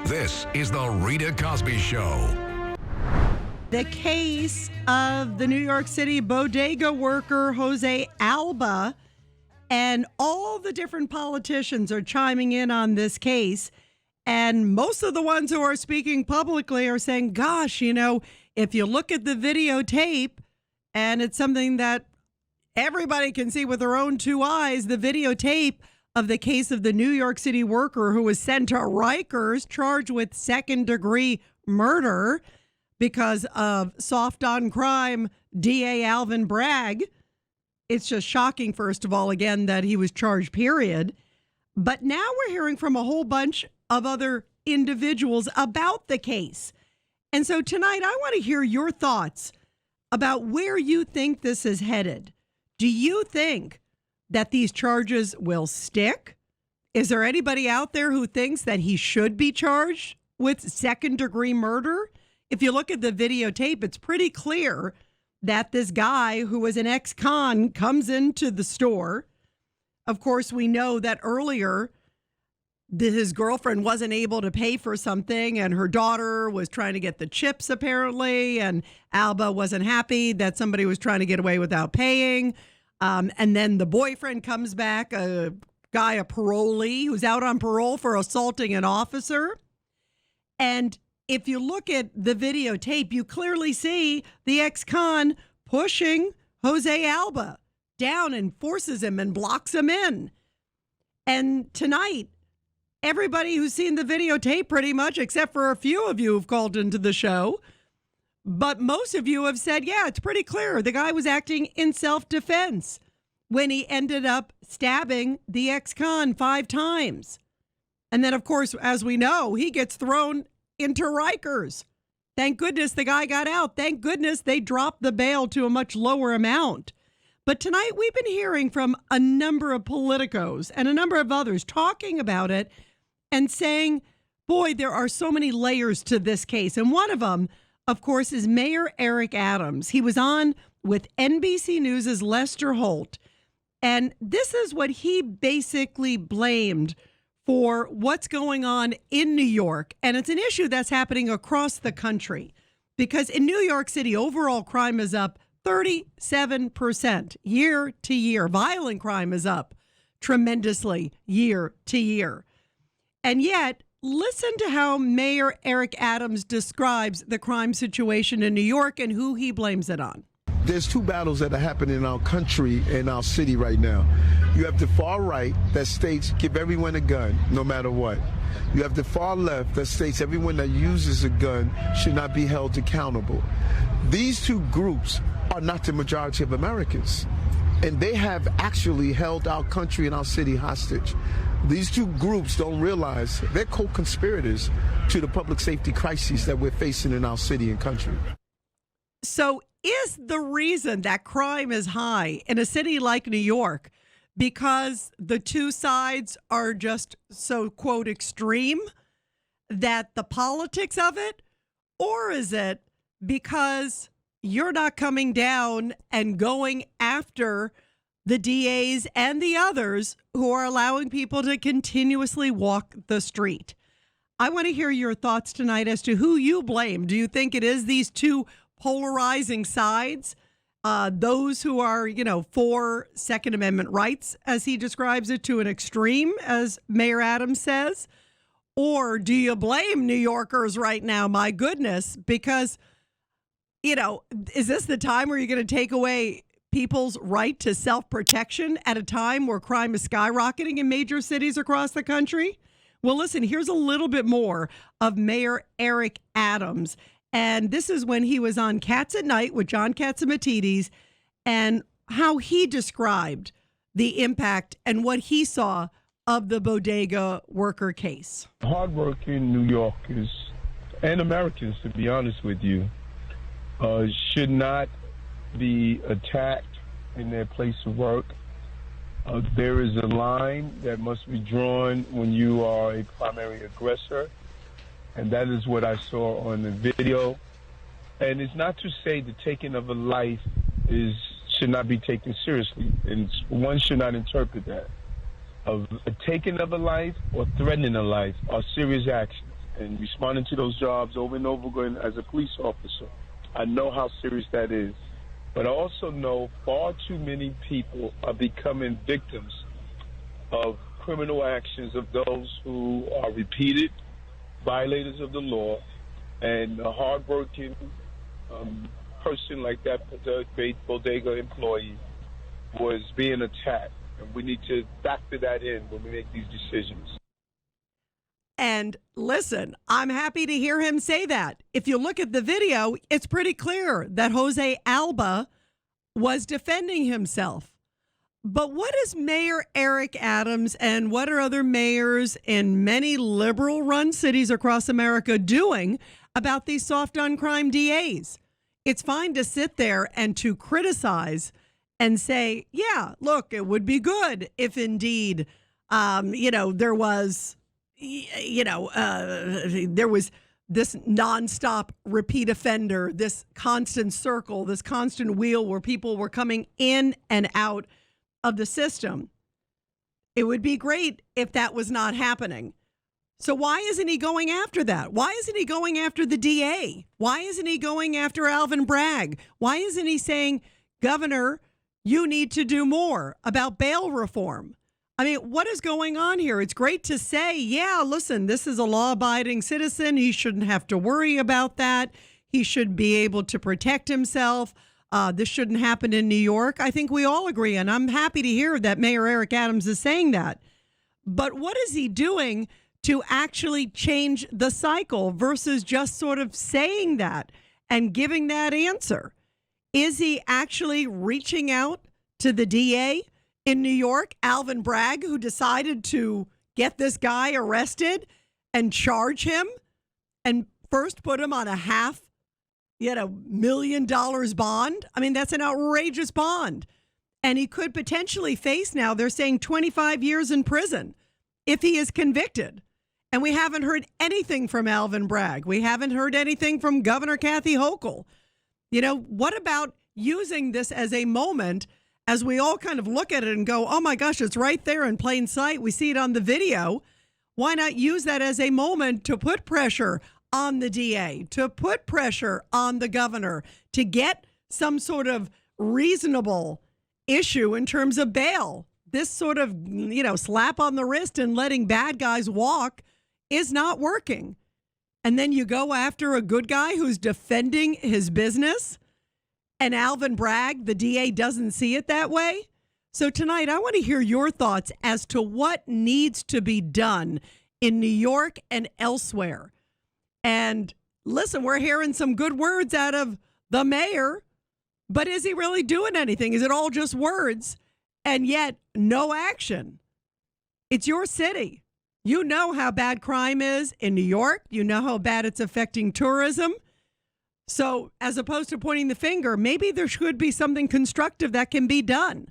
This is the Rita Cosby Show. The case of the New York City bodega worker Jose Alba, and all the different politicians are chiming in on this case. And most of the ones who are speaking publicly are saying, gosh, if you look at the videotape, and it's something that everybody can see with their own two eyes, the videotape of the case of the New York City worker who was sent to Rikers charged with second-degree murder because of soft-on-crime DA Alvin Bragg. It's just shocking, first of all, again, that he was charged, period. But now we're hearing from a whole bunch of other individuals about the case. And so tonight, I want to hear your thoughts about where you think this is headed. Do you think that these charges will stick? Is there anybody out there who thinks that he should be charged with second-degree murder? If you look at the videotape, it's pretty clear that this guy who was an ex-con comes into the store. Of course, we know that earlier his girlfriend wasn't able to pay for something, and her daughter was trying to get the chips, apparently, and Alba wasn't happy that somebody was trying to get away without paying. And then the boyfriend comes back, a parolee who's out on parole for assaulting an officer. And if you look at the videotape, you clearly see the ex-con pushing Jose Alba down and forces him and blocks him in. And tonight, everybody who's seen the videotape pretty much, except for a few of you who've called into the show, but most of you have said, yeah, it's pretty clear. The guy was acting in self-defense when he ended up stabbing the ex-con 5 times. And then, of course, as we know, he gets thrown into Rikers. Thank goodness the guy got out. Thank goodness they dropped the bail to a much lower amount. But tonight we've been hearing from a number of politicos and a number of others talking about it and saying, boy, there are so many layers to this case. And one of them, of course, is Mayor Eric Adams. He was on with NBC News' Lester Holt. And this is what he basically blamed for what's going on in New York. And it's an issue that's happening across the country, because in New York City, overall crime is up 37% year to year. Violent crime is up tremendously year to year. And yet, listen to how Mayor Eric Adams describes the crime situation in New York and who he blames it on. There's 2 battles that are happening in our country and our city right now. You have the far right that states give everyone a gun, no matter what. You have the far left that states everyone that uses a gun should not be held accountable. These 2 groups are not the majority of Americans, and they have actually held our country and our city hostage. These 2 groups don't realize they're co-conspirators to the public safety crises that we're facing in our city and country. So is the reason that crime is high in a city like New York because the 2 sides are just so, quote, extreme, that the politics of it? Or is it because you're not coming down and going after the DAs and the others who are allowing people to continuously walk the street? I want to hear your thoughts tonight as to who you blame. Do you think it is these 2 polarizing sides, those who are, for Second Amendment rights, as he describes it, to an extreme, as Mayor Adams says? Or do you blame New Yorkers right now? My goodness, because, is this the time where you're going to take away people's right to self-protection at a time where crime is skyrocketing in major cities across the country? Well, listen, here's a little bit more of Mayor Eric Adams. And this is when he was on Cats at Night with John Catsimatidis, and how he described the impact and what he saw of the bodega worker case. Hardworking New Yorkers and Americans, to be honest with you, should not be attacked in their place of work. There is a line that must be drawn when you are a primary aggressor. And that is what I saw on the video. And it's not to say the taking of a life should not be taken seriously, and one should not interpret that. A taking of a life or threatening a life are serious actions. and responding to those jobs over and over again as a police officer. I know how serious that is. But I also know far too many people are becoming victims of criminal actions of those who are repeated violators of the law, and a hardworking person like that bodega employee was being attacked. And we need to factor that in when we make these decisions. And listen, I'm happy to hear him say that. If you look at the video, it's pretty clear that Jose Alba was defending himself. But what is Mayor Eric Adams and what are other mayors in many liberal-run cities across America doing about these soft-on-crime DAs? It's fine to sit there and to criticize and say, yeah, look, it would be good if indeed, there was this nonstop repeat offender, this constant circle, this constant wheel where people were coming in and out of the system. It would be great if that was not happening. So why isn't he going after that? Why isn't he going after the DA? Why isn't he going after Alvin Bragg? Why isn't he saying, Governor, you need to do more about bail reform? I mean, what is going on here? It's great to say, yeah, listen, this is a law-abiding citizen. He shouldn't have to worry about that. He should be able to protect himself. This shouldn't happen in New York. I think we all agree, and I'm happy to hear that Mayor Eric Adams is saying that. But what is he doing to actually change the cycle versus just sort of saying that and giving that answer? Is he actually reaching out to the DA in New York, Alvin Bragg, who decided to get this guy arrested and charge him and first put him on a $500,000 bond? I mean, that's an outrageous bond. And he could potentially face now, they're saying 25 years in prison if he is convicted. And we haven't heard anything from Alvin Bragg. We haven't heard anything from Governor Kathy Hochul. What about using this as a moment as we all kind of look at it and go, oh my gosh, it's right there in plain sight. We see it on the video. Why not use that as a moment to put pressure on the DA, to put pressure on the governor, to get some sort of reasonable issue in terms of bail? This sort of, slap on the wrist and letting bad guys walk is not working. And then you go after a good guy who's defending his business, and Alvin Bragg, the DA, doesn't see it that way. So tonight, I want to hear your thoughts as to what needs to be done in New York and elsewhere. And listen, we're hearing some good words out of the mayor, but is he really doing anything? Is it all just words and yet no action? It's your city. You know how bad crime is in New York. You know how bad it's affecting tourism. So as opposed to pointing the finger, maybe there should be something constructive that can be done.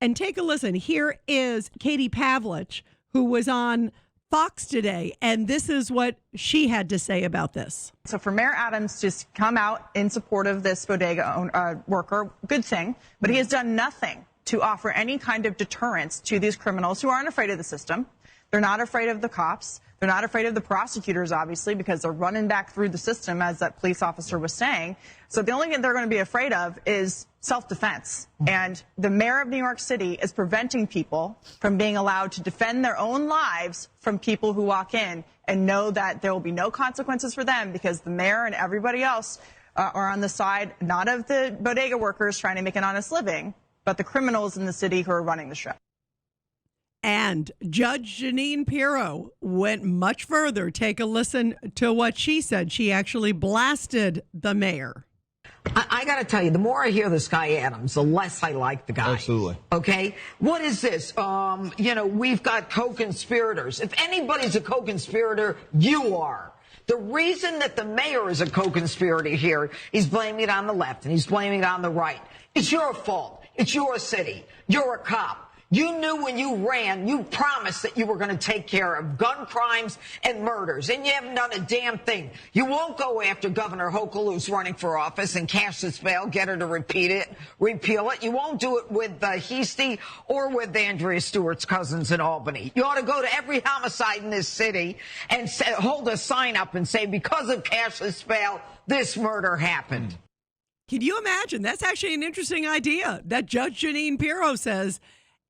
And take a listen. Here is Katie Pavlich, who was on Fox today, and this is what she had to say about this. So for Mayor Adams to come out in support of this bodega worker, good thing, but he has done nothing to offer any kind of deterrence to these criminals who aren't afraid of the system. They're not afraid of the cops. They're not afraid of the prosecutors, obviously, because they're running back through the system, as that police officer was saying. So the only thing they're going to be afraid of is self-defense. And the mayor of New York City is preventing people from being allowed to defend their own lives from people who walk in and know that there will be no consequences for them because the mayor and everybody else are on the side, not of the bodega workers trying to make an honest living, but the criminals in the city who are running the show. And Judge Jeanine Pirro went much further. Take a listen to what she said. She actually blasted the mayor. I got to tell you, the more I hear this guy Adams, the less I like the guy. Absolutely. Okay? What is this? We've got co-conspirators. If anybody's a co-conspirator, you are. The reason that the mayor is a co-conspirator here, he's blaming it on the left and he's blaming it on the right. It's your fault. It's your city. You're a cop. You knew when you ran, you promised that you were going to take care of gun crimes and murders, and you haven't done a damn thing. You won't go after Governor Hochul, who's running for office, and cash this bail, get her to repeal it. You won't do it with Heastie or with Andrea Stewart's cousins in Albany. You ought to go to every homicide in this city and hold a sign up and say, because of cashless bail, this murder happened. Can you imagine? That's actually an interesting idea that Judge Jeanine Pirro says,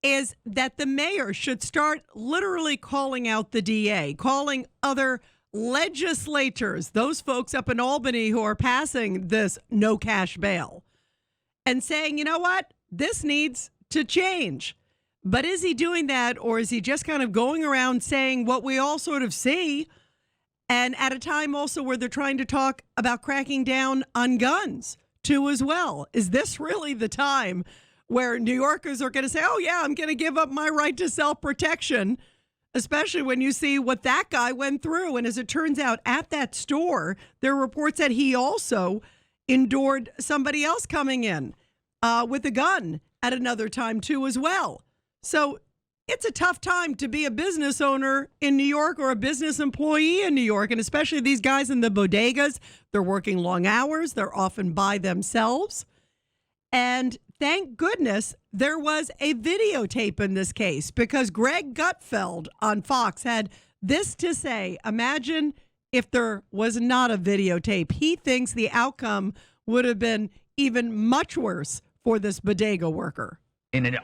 is that the mayor should start literally calling out the DA, calling other legislators, those folks up in Albany who are passing this no cash bail, and saying, you know what, this needs to change. But is he doing that, or is he just kind of going around saying what we all sort of see, and at a time also where they're trying to talk about cracking down on guns too as well? Is this really the time where New Yorkers are going to say, oh, yeah, I'm going to give up my right to self-protection, especially when you see what that guy went through? And as it turns out, at that store, there are reports that he also endured somebody else coming in with a gun at another time, too, as well. So it's a tough time to be a business owner in New York or a business employee in New York, and especially these guys in the bodegas. They're working long hours. They're often by themselves. And thank goodness there was a videotape in this case, because Greg Gutfeld on Fox had this to say. Imagine if there was not a videotape. He thinks the outcome would have been even much worse for this bodega worker. In an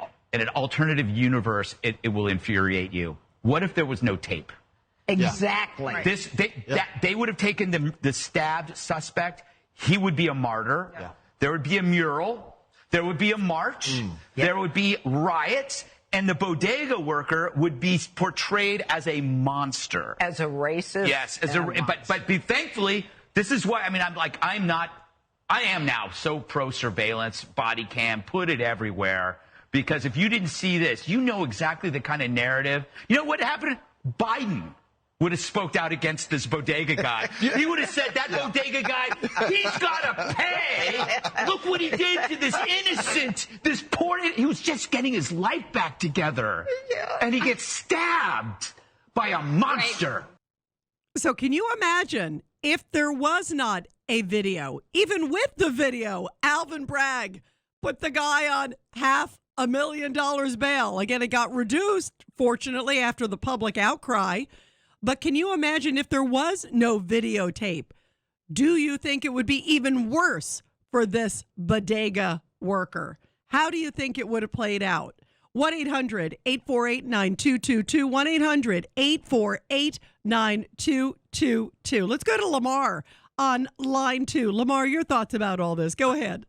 alternative universe, it will infuriate you. What if there was no tape? Exactly. Yeah. They would have taken the stabbed suspect. He would be a martyr. Yeah. There would be a mural. There would be a march. There would be riots. And the bodega worker would be portrayed as a monster. As a racist? Yes. But thankfully, this is why, I am now so pro surveillance, body cam, put it everywhere. Because if you didn't see this, you know exactly the kind of narrative. You know what happened? Biden would have spoke out against this bodega guy. He would have said, that bodega guy, he's got to pay. Look what he did to this innocent, this poor, he was just getting his life back together. Yeah. And he gets stabbed by a monster. So can you imagine if there was not a video? Even with the video, Alvin Bragg put the guy on $500,000 bail. Again, it got reduced, fortunately, after the public outcry. But can you imagine if there was no videotape? Do you think it would be even worse for this bodega worker? How do you think it would have played out? 1-800-848-9222. 1-800-848-9222. Let's go to Lamar on line 2. Lamar, your thoughts about all this. Go ahead.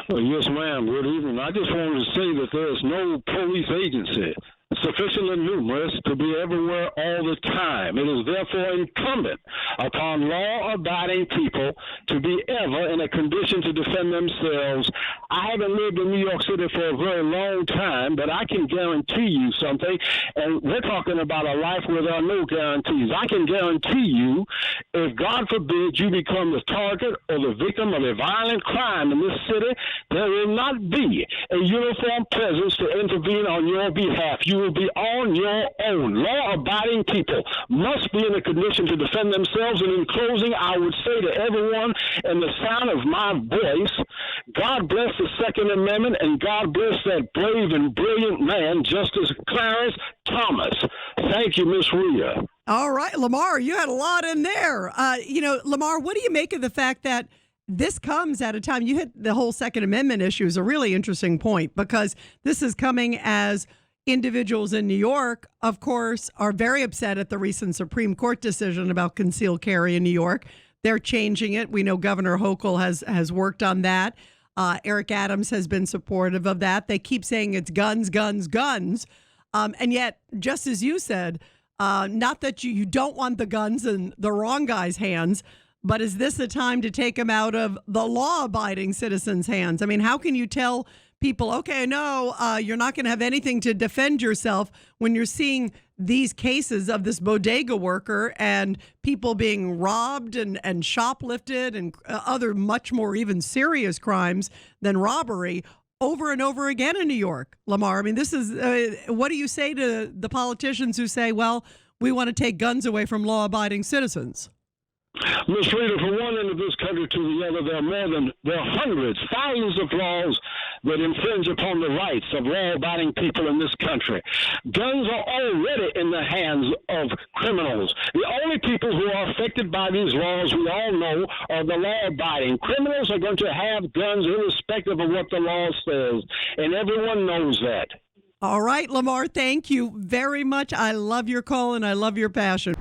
Yes, ma'am. Good evening. I just wanted to say that there's no police agency sufficiently numerous to be everywhere all the time. It is therefore incumbent upon law-abiding people to be ever in a condition to defend themselves. I haven't lived in New York City for a very long time, but I can guarantee you something, and we're talking about a life where there are no guarantees. I can guarantee you, if God forbid you become the target or the victim of a violent crime in this city, there will not be a uniformed presence to intervene on your behalf. You will be on your own. Law-abiding people must be in a condition to defend themselves. And in closing, I would say to everyone in the sound of my voice, God bless the Second Amendment, and God bless that brave and brilliant man, Justice Clarence Thomas. Thank you, Miss Rita. All right, Lamar, you had a lot in there. Lamar, what do you make of the fact that this comes at a time, you hit the whole Second Amendment issue is a really interesting point, because this is coming as individuals in New York, of course, are very upset at the recent Supreme Court decision about concealed carry in New York. They're changing it. We know Governor Hochul has worked on that. Eric Adams has been supportive of that. They keep saying it's guns, guns, guns. And yet, just as you said, not that you don't want the guns in the wrong guy's hands, but is this a time to take them out of the law-abiding citizens' hands? I mean, how can you tell people, okay, no, you're not going to have anything to defend yourself when you're seeing these cases of this bodega worker and people being robbed and shoplifted and other much more even serious crimes than robbery over and over again in New York, Lamar. I mean, this is what do you say to the politicians who say, well, we want to take guns away from law-abiding citizens? Miss Rita, from one end of this country to the other, there are hundreds, thousands of laws that infringe upon the rights of law-abiding people in this country. Guns are already in the hands of criminals. The only people who are affected by these laws, we all know, are the law-abiding. Criminals are going to have guns irrespective of what the law says, and everyone knows that. All right, Lamar, thank you very much. I love your call and I love your passion.